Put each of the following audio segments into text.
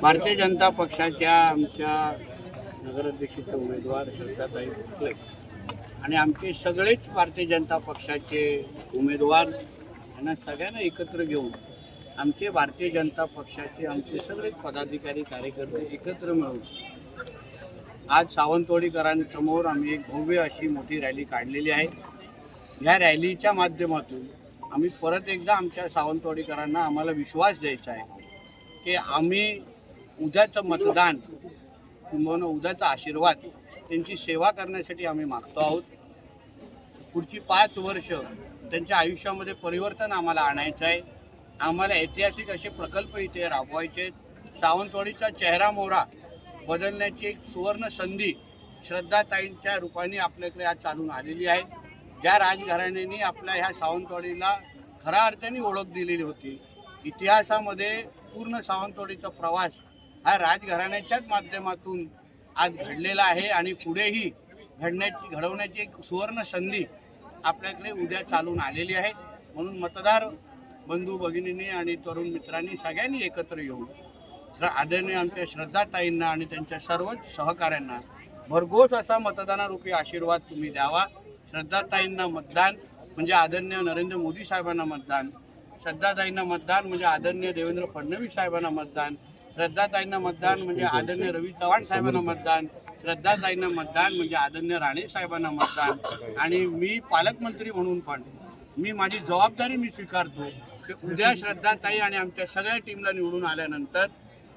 भारतीय जनता पक्षाच्या आमच्या नगराध्यक्षाचे उमेदवार श्रद्धाताई भोसले आणि आमचे सगळेच भारतीय जनता पक्षाचे उमेदवार यांना सगळ्यांना एकत्र घेऊन आमचे भारतीय जनता पक्षाचे आमचे सगळेच पदाधिकारी कार्यकर्ते एकत्र मिळून आज सावंतवाडीकरांसमोर आम्ही एक भव्य अशी मोठी रॅली काढलेली आहे। ह्या रॅलीच्या माध्यमातून आम्ही परत एकदा आमच्या सावंतवाडीकरांना आम्हाला विश्वास द्यायचा आहे की आम्ही उद्याचं मतदान किंवा उद्याचा आशीर्वाद त्यांची सेवा करण्यासाठी आम्ही मागतो आहोत। पुढची 5 वर्ष त्यांच्या आयुष्यामध्ये परिवर्तन आम्हाला आणायचं आहे। आम्हाला ऐतिहासिक असे प्रकल्प इथे राबवायचे आहेत। सावंतवाडीचा चेहरा मोहरा बदलण्याची एक सुवर्ण संधी श्रद्धाताईंच्या रूपाने आपल्याकडे आज चालून आलेली आहे। ज्या राजघराण्यांनी आपल्या ह्या सावंतवाडीला खऱ्या अर्थाने ओळख दिलेली होती, इतिहासामध्ये पूर्ण सावंतवाडीचा प्रवास हा राजघराण्याच्याच माध्यमातून आज घडलेला आहे आणि पुढेही घडवण्याची एक सुवर्ण संधी आपल्याकडे उद्या चालून आलेली आहे। म्हणून मतदार बंधू भगिनींनी आणि तरुण मित्रांनी सगळ्यांनी एकत्र येऊन आदरणीय आमच्या श्रद्धाताईंना आणि त्यांच्या सर्वच सहकाऱ्यांना भरघोस असा मतदानारूपी आशीर्वाद तुम्ही द्यावा। श्रद्धाताईंना मतदान म्हणजे आदरणीय नरेंद्र मोदी साहेबांना मतदान, श्रद्धाताईंना मतदान म्हणजे आदरणीय देवेंद्र फडणवीस साहेबांना मतदान, श्रद्धाताईंना मतदान म्हणजे आदरणीय रवी चव्हाण साहेबांना मतदान, श्रद्धाताईंना मतदान म्हणजे आदरणीय राणे साहेबांना मतदान। आणि मी पालकमंत्री म्हणून पण मी माझी जबाबदारी मी स्वीकारतो की उद्या श्रद्धाताई आणि आमच्या सगळ्या टीमला निवडून आल्यानंतर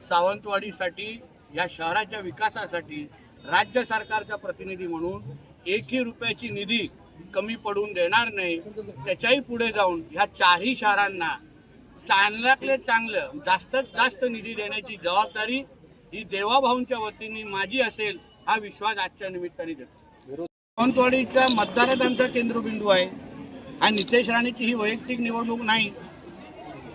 सावंतवाडीसाठी या शहराच्या विकासासाठी राज्य सरकारचा प्रतिनिधी म्हणून 1ही रुपयाची निधी कमी पडून देणार नाही। त्याच्याही पुढे जाऊन ह्या 4ही शहरांना चांगल्यातले चांगलं जास्तीत जास्त निधी देण्याची जबाबदारी ही देवाभाऊंच्या वतीने माझी असेल हा विश्वास आजच्या निमित्ताने देतो। सावंतवाडीच्या मतदारात आमचा केंद्रबिंदू आहे। हा नितेश राणेची ही वैयक्तिक निवडणूक नाही,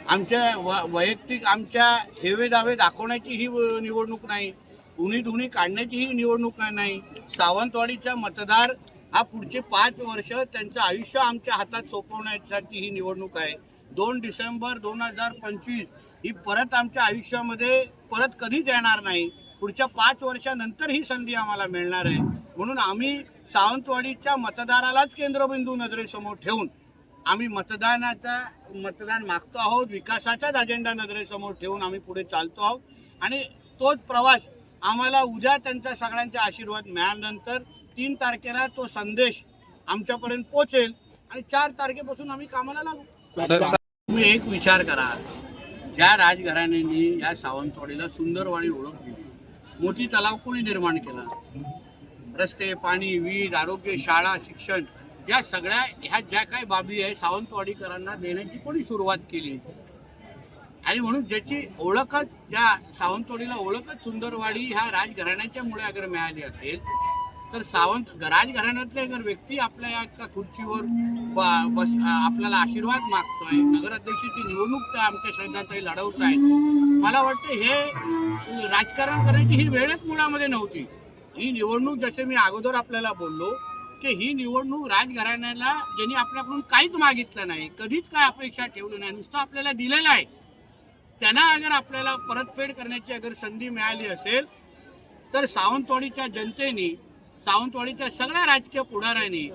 आमच्या वैयक्तिक आमच्या हेवे दावे दाखवण्याची ही निवडणूक नाही, उणी काढण्याची ही निवडणूक नाही। सावंतवाडीचा मतदार हा पुढचे 5 वर्ष त्यांचं आयुष्य आमच्या हातात सोपवण्यासाठी ही निवडणूक आहे। 2 डिसेंबर 2025 ही परत आमच्या आयुष्यामध्ये परत कधीच येणार नाही। पुढच्या 5 वर्षानंतर ही संधी आम्हाला मिळणार आहे। म्हणून आम्ही सावंतवाडीच्या मतदारालाच केंद्रबिंदू नजरेसमोर ठेवून आम्ही मतदान मागतो आहोत। विकासाचाच अजेंडा नजरेसमोर ठेवून आम्ही पुढे चालतो आहोत आणि तोच प्रवास आम्हाला उद्या त्यांचा सगळ्यांचा आशीर्वाद मिळाल्यानंतर 3 तारखेला तो संदेश आमच्यापर्यंत पोहोचेल आणि 4 तारखेपासून आम्ही कामाला लागू। तुम्ही एक विचार करा, ज्या राजघराण्यांनी या सावंतवाडीला सुंदरवाडी ओळख दिली, मोठी तलाव कोणी निर्माण केला, रस्ते, पाणी, वीज, आरोग्य, शाळा, शिक्षण या सगळ्या ह्या ज्या काही बाबी आहे सावंतवाडीकरांना देण्याची कोणी सुरुवात केली आणि म्हणून ज्याची ओळखच ज्या सावंतवाडीला ओळखच सुंदरवाडी ह्या राजघराण्याच्या मुळे अगर मिळाली असेल तर राजघराण्यातले अगर व्यक्ती आपल्या या खुर्चीवर आपल्याला आशीर्वाद मागतोय, नगराध्यक्षाची निवडणूक आमच्या श्रद्धाताई लढवत आहेत, मला वाटतं हे राजकारण करण्याची ही वेळच मुळामध्ये नव्हती। ही निवडणूक जसे मी अगोदर आपल्याला बोललो की ही निवडणूक राजघराण्याला ज्यांनी आपल्याकडून काहीच मागितलं नाही, कधीच काय अपेक्षा ठेवली नाही, नुसतं आपल्याला दिलेलं आहे, त्यांना अगर आपल्याला परतफेड करण्याची अगर संधी मिळाली असेल तर सावंतवाडीच्या जनतेने, सावंतवाडीच्या सगळ्या राजकीय पुढाऱ्यांनी,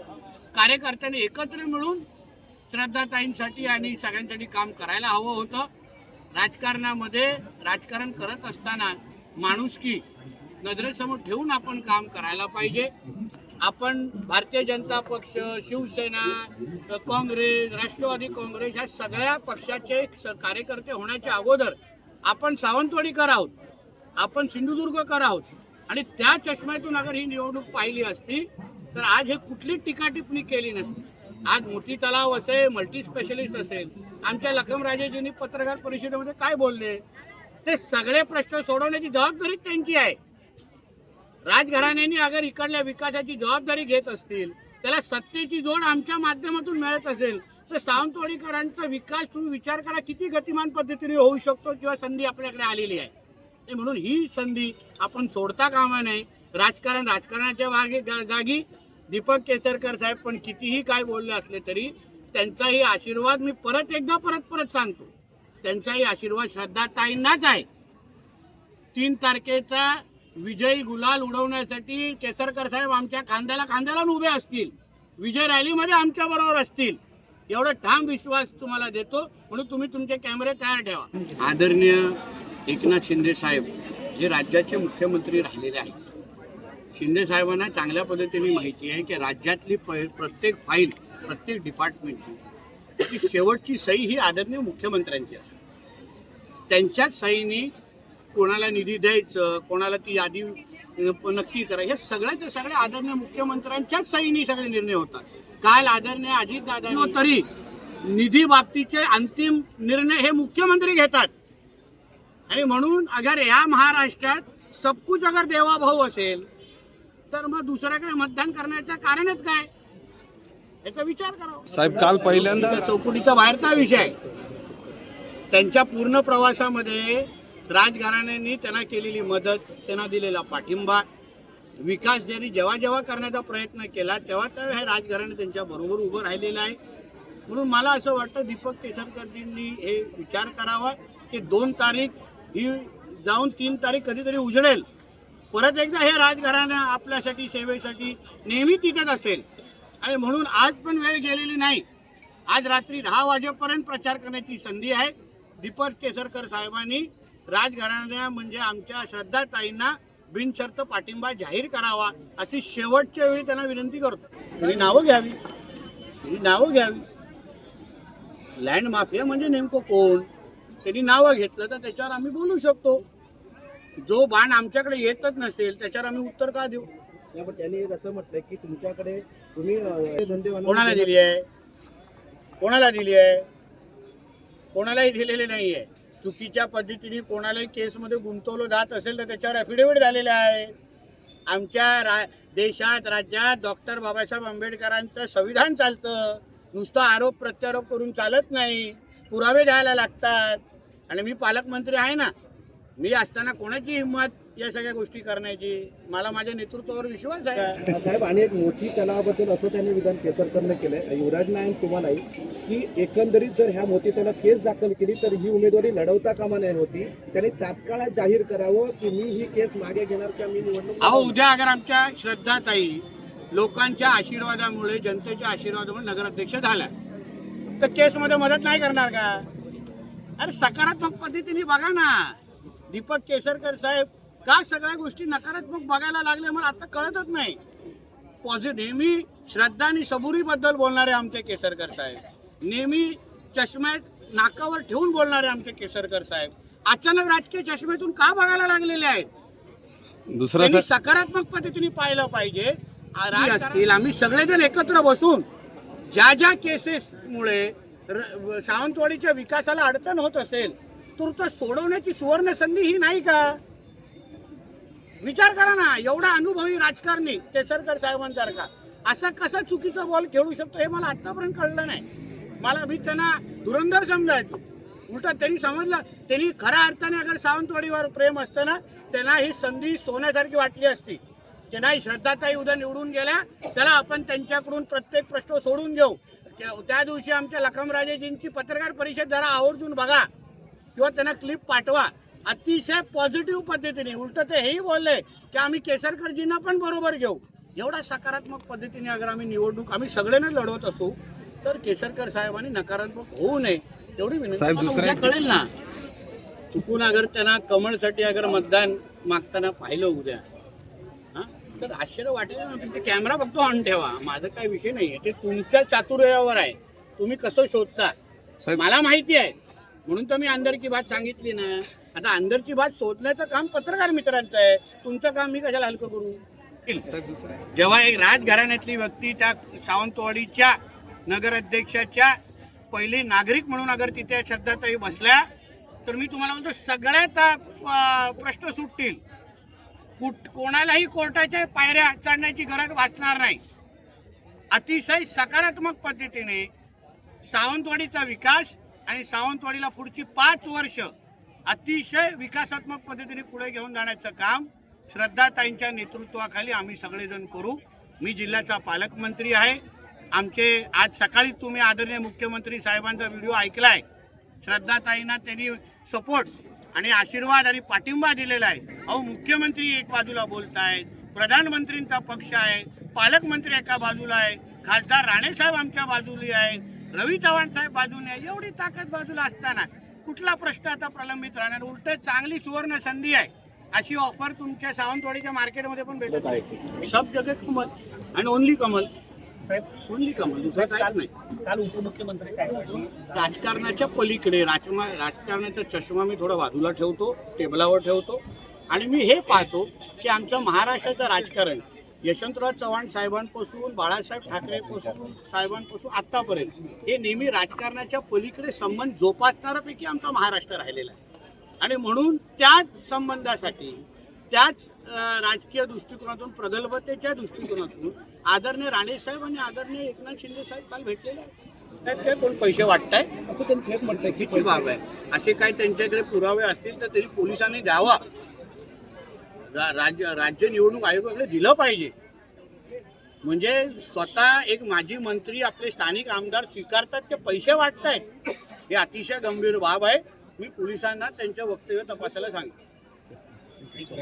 कार्यकर्त्यांनी एकत्र मिळून श्रद्धाताईंसाठी आणि सगळ्यांसाठी काम करायला हवं होतं। राजकारणामध्ये राजकारण करत असताना माणुसकी नजरेसमोर ठेवून आपण काम करायला पाहिजे। आपण भारतीय जनता पक्ष, शिवसेना, काँग्रेस, राष्ट्रवादी काँग्रेस ह्या सगळ्या पक्षाचे कार्यकर्ते होण्याच्या अगोदर आपण सावंतवाडीकर आहोत, आपण सिंधुदुर्गकर आहोत आणि त्या चष्म्यातून अगर ही निवडणूक पाहिली असती तर आज हे कुठलीच टीका टिप्पणी केली नसती। आज मोठी तलाव असेल, मल्टी स्पेशलिस्ट असेल, आमच्या लखमराजेजींनी पत्रकार परिषदेमध्ये काय बोलले, ते सगळे प्रश्न सोडवण्याची जबाबदारी त्यांची आहे। राजघराण्यांनी अगर इकडल्या विकासाची जबाबदारी घेत असतील, त्याला सत्तेची जोड आमच्या माध्यमातून मिळत असेल तर सावंतवाडीकरांचा विकास तुम्ही विचार करा किती गतिमान पद्धतीने होऊ शकतो किंवा संधी आपल्याकडे आलेली आहे। म्हणून ही संधी आपण सोडता कामा नये। राजकारणाच्या जागी दीपक केसरकर साहेब पण कितीही काय बोलले असले तरी त्यांचाही आशीर्वाद मी परत सांगतो, त्यांचाही आशीर्वाद श्रद्धाताईंनाच आहे। 3 तारखेचा विजयी गुलाल उडवण्यासाठी केसरकर साहेब आमच्या खांद्याला उभे असतील, विजय रॅलीमध्ये आमच्या बरोबर असतील, एवढा ठाम विश्वास तुम्हाला देतो. म्हणून तुम्ही तुमचे कॅमेरे तयार ठेवा. आदरणीय एकनाथ शिंदे साहेब जे राज्याचे मुख्यमंत्री राहिलेले आहेत, शिंदे साहेबांना चांगल्या पद्धतीने माहिती आहे की राज्यातली प्रत्येक फाईल, प्रत्येक डिपार्टमेंटची शेवटची सही ही आदरणीय मुख्यमंत्र्यांची असते. त्यांच्याच सहीने कोणाला निधी द्यायचं, कोणाला ती यादी नक्की करायचं, हे सगळ्याचे सगळे आदरणीय मुख्यमंत्र्यांच्याच सहीने सगळे निर्णय होतात. काल आदरणीय अजितदादा तरी निधी बाबतीचे अंतिम निर्णय हे मुख्यमंत्री घेतात. आणि म्हणून अगर या महाराष्ट्रात सबकुच अगर देवाभाऊ असेल तर मग दुसऱ्याकडे मतदान करण्याचं कारणच काय, याचा विचार करावा. साहेब काल पहिल्यांदा चौकटीचा बाहेरचा विषय आहे. त्यांच्या पूर्ण प्रवासामध्ये राजघराण्यांनी त्यांना केलेली मदत, त्यांना दिलेला पाठिंबा, विकास जरी जेव्हा करण्याचा प्रयत्न केला तेव्हा हे राजघराणे त्यांच्या बरोबर उभं राहिलेलं आहे. म्हणून मला असं वाटतं दीपक केसरकरजींनी हे विचार करावा की 2 तारीख ही जाऊन 3 तारीख कधीतरी उजळेल. परत एकदा हे राजघराणं आपल्यासाठी सेवेसाठी नेहमी तिथेच असेल. आणि म्हणून आज पण वेळ गेलेली नाही. आज रात्री 10 वाजेपर्यंत प्रचार करण्याची संधी आहे. दीपक केसरकर साहेबांनी राजघराण्या म्हणजे आमच्या श्रद्धाताईंना बिनशर्त पाठिंबा जाहीर करावा अशी शेवटच्या वेळी त्यांना विनंती करतो. त्यांनी नावं घ्यावी. लँड माफिया म्हणजे नेमकं कोण, त्यांनी नावं घेतलं तर त्याच्यावर आम्ही बोलू शकतो. जो बाण आमच्याकडे येतच नसेल त्याच्यावर आम्ही उत्तर का देऊ. त्यांनी असं म्हटलंय की तुमच्याकडे तुम्ही कोणाला दिली आहे, कोणालाही दिलेले नाही आहे. चुकीच्या पद्धतीने कोणालाही केसमध्ये गुंतवलं जात असेल तर त्याच्यावर ॲफिडेव्हिट झालेले आहे. आमच्या देशात राज्यात डॉक्टर बाबासाहेब आंबेडकरांचं संविधान चालतं. नुसतं आरोप प्रत्यारोप करून चालत नाही, पुरावे द्यायला लागतात. आणि मी पालकमंत्री आहे ना, मी असताना कोणाची हिंमत या सगळ्या गोष्टी करण्याची. मला माझ्या नेतृत्वावर विश्वास आहे. साहेब आणि एक मोठी तलावाबद्दल असं त्यांनी विधान केसरकरने केलंय, युवराज नाईक तुम्हालाही, की एकंदरीत जर ह्या मोठी त्याला केस दाखल केली तर ही उमेदवारी लढवता कामा नये होती. त्यांनी तात्काळ जाहीर करावं की मी ही केस मागे घेणार किंवा मी निवडणूक. उद्या अगर आमच्या श्रद्धाताई लोकांच्या आशीर्वादामुळे, जनतेच्या आशीर्वादामुळे नगराध्यक्ष झाल्या तर केसमध्ये मदत नाही करणार का? अरे सकारात्मक पद्धतीने बघा ना. दीपक केसरकर साहेब का सगळ्या गोष्टी नकारात्मक बघायला लागले मला आता कळतच नाही. नेहमी श्रद्धा आणि सबुरीबद्दल बोलणारे आमचे केसरकर साहेब, नेहमी चष्म्यात नाकावर ठेवून बोलणारे आमचे केसरकर साहेब अचानक राजकीय चष्म्यातून का बघायला लागलेले आहेत? दुसरं सकारात्मक पद्धतीने पाहिलं पाहिजे. आम्ही सगळेजण एकत्र बसून ज्या केसेसमुळे सावंतवाडीच्या विकासाला अडचण होत असेल तर सोडवण्याची सुवर्ण संधी ही नाही का? विचार करा ना. एवढा अनुभवी राजकारणी केसरकर साहेबांसारखा असा कसा चुकीचा बॉल खेळू शकतो हे मला आतापर्यंत कळलं नाही. मी त्यांना धुरंधर समजायचो. उलटा त्यांनी समजलं, त्यांनी खऱ्या अर्थाने अगर सावंतवाडीवर प्रेम असतं ना त्यांना ही संधी सोन्यासारखी वाटली असती. की नाही श्रद्धाताई उद्या निवडून गेल्या, त्याला आपण त्यांच्याकडून प्रत्येक प्रश्न सोडून घेऊ. त्या दिवशी आमच्या लखमराजेजींची पत्रकार परिषद जरा आवर्जून बघा किंवा त्यांना क्लिप पाठवा. अतिशय पॉझिटिव्ह पद्धतीने उलट ते हेही बोलले की आम्ही केसरकरजींना पण बरोबर घेऊ. एवढा सकारात्मक पद्धतीने अगर आम्ही निवडणूक आम्ही सगळ्यांना लढवत असू तर केसरकर साहेबांनी नकारात्मक होऊ नये एवढी विनंती. कळेल ना चुकून अगर त्यांना कमळसाठी अगर मतदान मागताना पाहिलं उद्या तर आश्चर्य वाटेल ना. ते कॅमेरा फक्त ऑन ठेवा, माझं काही विषय नाही आहे. ते तुमच्या चातुर्यावर आहे, तुम्ही कसं शोधता मला माहिती आहे. म्हणून तर मी अंदर की बात सांगितली ना. आता अंदरची बात शोधण्याचं काम पत्रकार मित्रांचं आहे, तुमचं काम मी कशाला हलकं करू. जेव्हा एक राजघराण्यातली व्यक्ती त्या सावंतवाडीच्या नगराध्यक्षाच्या पहिली नागरिक म्हणून अगर तिथे श्रद्धाताई बसल्या तर मी तुम्हाला म्हणतो सगळ्यात प्रश्न सुटतील. कोणालाही कोर्टाच्या पायऱ्या चढण्याची गरज भासणार नाही. अतिशय सकारात्मक पद्धतीने सावंतवाडीचा विकास आणि सावंतवाडीला पुढची 5 वर्ष अतिशय विकासात्मक पद्धतीने पुढे घेऊन जाण्याचं काम श्रद्धाताईंच्या नेतृत्वाखाली आम्ही सगळेजण करू. मी जिल्ह्याचा पालकमंत्री आहे. आमचे आज सकाळी तुम्ही आदरणीय मुख्यमंत्री साहेबांचा व्हिडिओ ऐकलाय. श्रद्धाताईंना त्यांनी सपोर्ट आणि आशीर्वाद आणि पाठिंबा दिलेला आहे. अहो, मुख्यमंत्री एक बाजूला बोलतायत, प्रधानमंत्रींचा पक्ष आहे, पालकमंत्री एका बाजूला आहे, खासदार राणेसाहेब आमच्या बाजूला आहेत, रवी चव्हाण साहेब बाजूने आहे. एवढी ताकद बाजूला असताना कुठला प्रश्न आता प्रलंबित राहणार? उलट चांगली सुवर्ण संधी आहे. अशी ऑफर तुमच्या सावंतवाडीच्या मार्केटमध्ये पण भेटत आहे. सब जगह कमल आणि ओनली कमल साहेब, ओनली कमल, दुसरं काहीच नाही. काल उपमुख्यमंत्री साहेब राजकारणाच्या पलीकडे राजकारणाचा चष्मा मी थोडा बाजूला ठेवतो, टेबलावर ठेवतो आणि मी हे पाहतो की आमचं महाराष्ट्राचं राजकारण यशवंतराव चव्हाण साहेबांपासून बाळासाहेब ठाकरेपासून साहेबांपासून आत्तापर्यंत हे नेहमी राजकारणाच्या पलीकडे संबंध जोपासणाऱ्यापैकी आमचा महाराष्ट्र राहिलेला आहे. आणि म्हणून त्याच संबंधासाठी त्याच राजकीय दृष्टिकोनातून प्रगल्भतेच्या दृष्टिकोनातून आदरणीय राणेसाहेब आणि आदरणीय एकनाथ शिंदे साहेब काल भेटलेले आहेत. त्यात काय कोण पैसे वाटताय असं त्यांनी थेट म्हटलंय की चुकीची बाब आहे. असे काही त्यांच्याकडे पुरावे असतील तर तरी पोलिसांनी द्यावा. राज्य निवडणूक आयोगाकडे दिलं पाहिजे. म्हणजे स्वतः एक माजी मंत्री आपले स्थानिक आमदार स्वीकारतात ते पैसे वाटतायत, हे अतिशय गंभीर बाब आहे. मी पोलिसांना त्यांच्या वक्तव्य तपासायला सांगितलं.